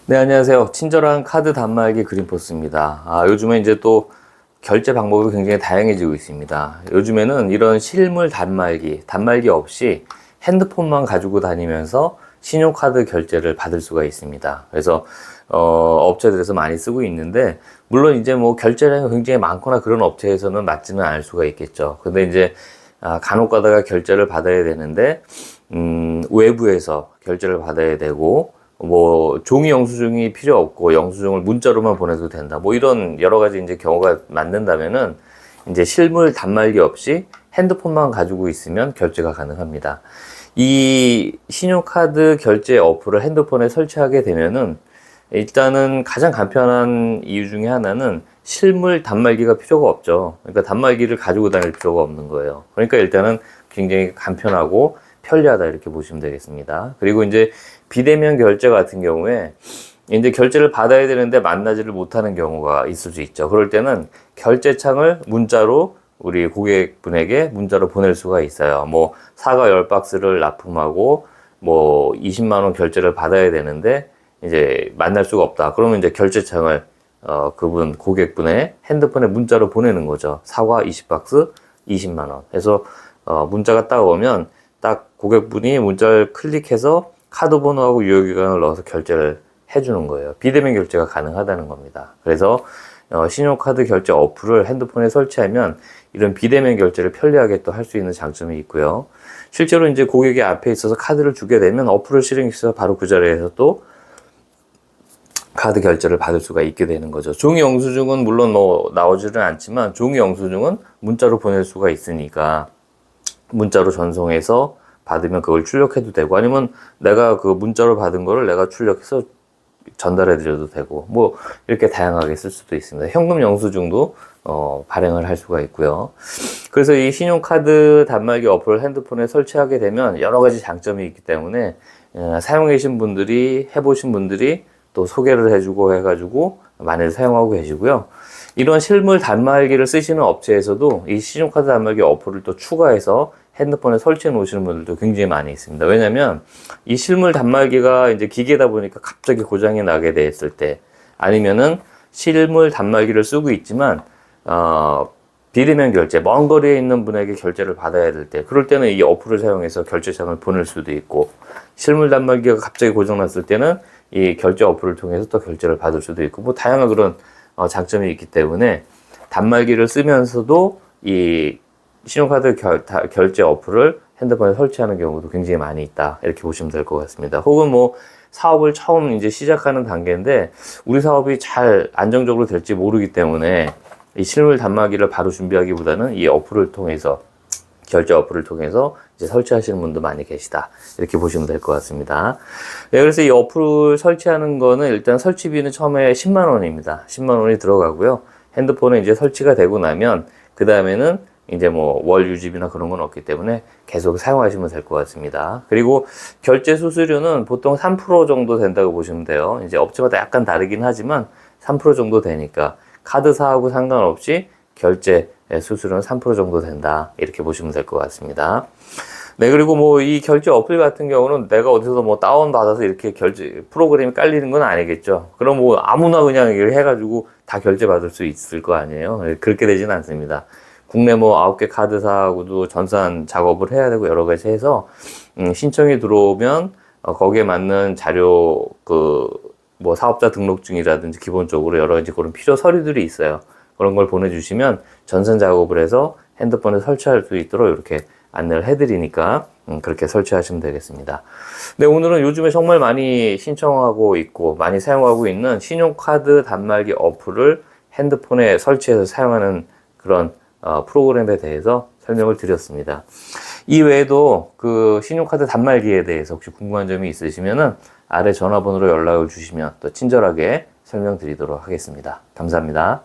네, 안녕하세요. 친절한 카드 단말기 그린포스입니다. 요즘에 이제 또 결제 방법이 굉장히 다양해지고 있습니다. 요즘에는 이런 실물 단말기 없이 핸드폰만 가지고 다니면서 신용카드 결제를 받을 수가 있습니다. 그래서, 업체들에서 많이 쓰고 있는데, 물론 이제 뭐 결제량이 굉장히 많거나 그런 업체에서는 맞지는 않을 수가 있겠죠. 근데 이제, 간혹 가다가 결제를 받아야 되는데, 외부에서 결제를 받아야 되고, 뭐 종이 영수증이 필요 없고 영수증을 문자로만 보내도 된다. 뭐 이런 여러 가지 이제 경우가 맞는다면은 이제 실물 단말기 없이 핸드폰만 가지고 있으면 결제가 가능합니다. 이 신용카드 결제 어플을 핸드폰에 설치하게 되면은 일단은 가장 간편한 이유 중에 하나는 실물 단말기가 필요가 없죠. 그러니까 단말기를 가지고 다닐 필요가 없는 거예요. 그러니까 일단은 굉장히 간편하고 편리하다 이렇게 보시면 되겠습니다. 그리고 이제 비대면 결제 같은 경우에 이제 결제를 받아야 되는데 만나지를 못하는 경우가 있을 수 있죠. 그럴 때는 결제창을 문자로 우리 고객분에게 문자로 보낼 수가 있어요. 뭐 사과 10박스를 납품하고 뭐 20만 원 결제를 받아야 되는데 이제 만날 수가 없다. 그러면 이제 결제창을 그분 고객분의 핸드폰에 문자로 보내는 거죠. 사과 20박스 20만 원. 해서 문자가 딱 오면 딱 고객분이 문자를 클릭해서 카드 번호하고 유효기간을 넣어서 결제를 해주는 거예요. 비대면 결제가 가능하다는 겁니다. 그래서 신용카드 결제 어플을 핸드폰에 설치하면 이런 비대면 결제를 편리하게 또 할 수 있는 장점이 있고요. 실제로 이제 고객이 앞에 있어서 카드를 주게 되면 어플을 실행해서 바로 그 자리에서 또 카드 결제를 받을 수가 있게 되는 거죠. 종이 영수증은 물론 뭐 나오지는 않지만 종이 영수증은 문자로 보낼 수가 있으니까 문자로 전송해서 받으면 그걸 출력해도 되고 아니면 내가 그 문자로 받은 거를 내가 출력해서 전달해 드려도 되고 뭐 이렇게 다양하게 쓸 수도 있습니다. 현금 영수증도 발행을 할 수가 있고요. 그래서 이 신용카드 단말기 어플을 핸드폰에 설치하게 되면 여러 가지 장점이 있기 때문에 사용해 계신 분들이 해보신 분들이 또 소개를 해주고 해가지고 많이 사용하고 계시고요. 이런 실물 단말기를 쓰시는 업체에서도 이 신용카드 단말기 어플을 또 추가해서 핸드폰에 설치해 놓으시는 분들도 굉장히 많이 있습니다. 왜냐면 이 실물 단말기가 이제 기계다 보니까 갑자기 고장이 나게 됐을 때 아니면은 실물 단말기를 쓰고 있지만 비대면 결제, 먼 거리에 있는 분에게 결제를 받아야 될 때, 그럴 때는 이 어플을 사용해서 결제창을 보낼 수도 있고, 실물 단말기가 갑자기 고장났을 때는 이 결제 어플을 통해서 또 결제를 받을 수도 있고, 뭐 다양한 그런 장점이 있기 때문에 단말기를 쓰면서도 이 신용카드 결제 어플을 핸드폰에 설치하는 경우도 굉장히 많이 있다. 이렇게 보시면 될 것 같습니다. 혹은 뭐 사업을 처음 이제 시작하는 단계인데 우리 사업이 잘 안정적으로 될지 모르기 때문에 이 실물 단말기를 바로 준비하기보다는 이 어플을 통해서 결제 어플을 통해서 이제 설치하시는 분도 많이 계시다. 이렇게 보시면 될 것 같습니다. 네, 그래서 이 어플을 설치하는 거는 일단 설치비는 처음에 10만 원입니다. 10만 원이 들어가고요. 핸드폰에 이제 설치가 되고 나면 그 다음에는 이제 뭐 월 유지비나 그런 건 없기 때문에 계속 사용하시면 될 것 같습니다. 그리고 결제 수수료는 보통 3% 정도 된다고 보시면 돼요. 이제 업체마다 약간 다르긴 하지만 3% 정도 되니까 카드사하고 상관없이 결제 수수료는 3% 정도 된다. 이렇게 보시면 될 것 같습니다. 네, 그리고 뭐 이 결제 어플 같은 경우는 내가 어디서 뭐 다운받아서 이렇게 결제 프로그램이 깔리는 건 아니겠죠. 그럼 뭐 아무나 그냥 이걸 해가지고 다 결제 받을 수 있을 거 아니에요. 그렇게 되지는 않습니다. 국내 뭐 9개 카드사하고도 전산 작업을 해야 되고 여러 가지 해서 신청이 들어오면 거기에 맞는 자료 뭐 사업자 등록증이라든지 기본적으로 여러 가지 그런 필요 서류들이 있어요. 그런 걸 보내주시면 전산 작업을 해서 핸드폰에 설치할 수 있도록 이렇게 안내를 해드리니까 그렇게 설치하시면 되겠습니다. 네, 오늘은 요즘에 정말 많이 신청하고 있고 많이 사용하고 있는 신용카드 단말기 어플을 핸드폰에 설치해서 사용하는 그런 프로그램에 대해서 설명을 드렸습니다. 이 외에도 그 신용카드 단말기에 대해서 혹시 궁금한 점이 있으시면은 아래 전화번호로 연락을 주시면 또 친절하게 설명드리도록 하겠습니다. 감사합니다.